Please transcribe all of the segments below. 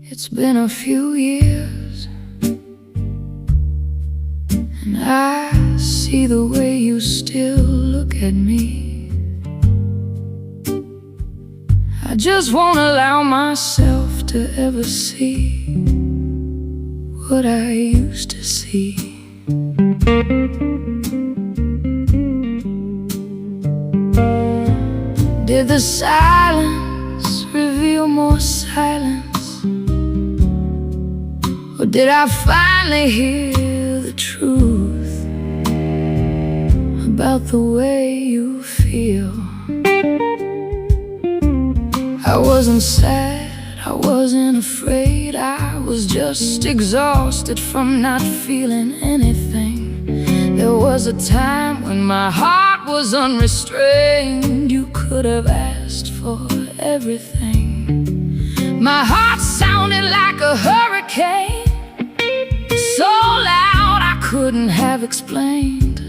It's been a few years, and I see the way you still look at me. I just won't allow myself to ever see what I used to see. Did the silence reveal more silence? Or did I finally hear the truth about the way you feel? I wasn't sad, I wasn't afraid, I was just exhausted from not feeling anything. There was a time when my heart was unrestrained. You could have asked for everything. My heart sounded like a hurricane, so loud I couldn't have explained.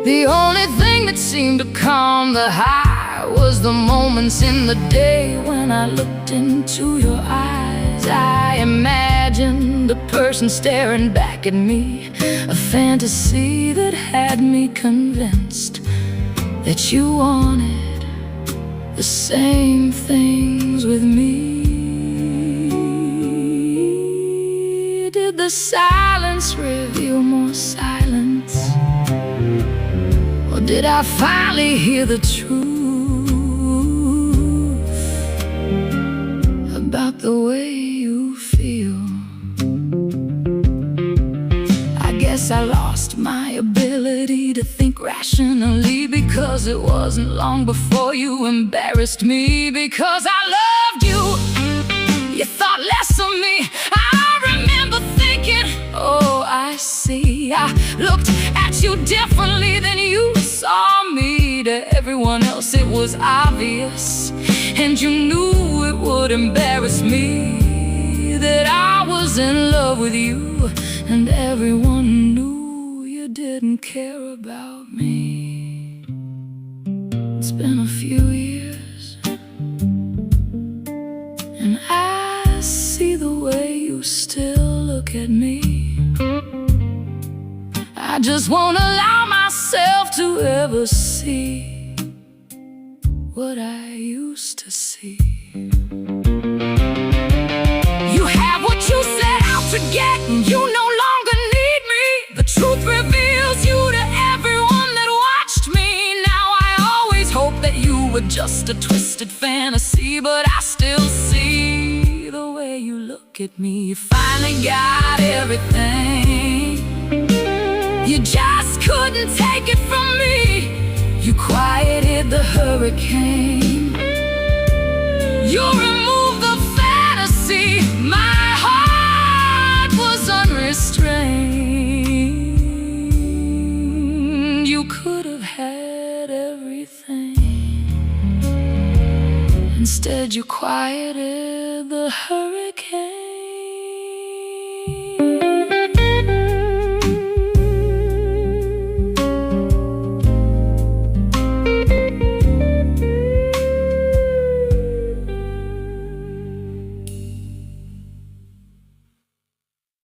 The only thing that seemed to calm the high was the moments in the day when I looked into your eyes. I imagined a person staring back at me, a fantasy that had me convinced that you wanted the same things with me. Did the silence reveal more silence? Or did I finally hear the truth about the way you feel? I guess I lost my ability to think rationally, because it wasn't long before you embarrassed me. Because I loved you, you thought less of me. I remember thinking, oh, I see. I looked at you differently than you saw me. To everyone else it was obvious, and you knew it would embarrass me that I was in love with you, and everyone knew you didn't care about me. It's been a few years, and I see the way you still look at me. I just won't allow myself to ever see what I used to see. You have what you set out to get, and you no longer need me. The truth reveals you to everyone that watched me. Now I always hope that you were just a twisted fantasy, but I still see the way you look at me. You finally got everything. You just couldn't take it from me. You quieted the hurricane. You removed the fantasy. My heart was unrestrained. You could have had everything. Instead you quieted the hurricane.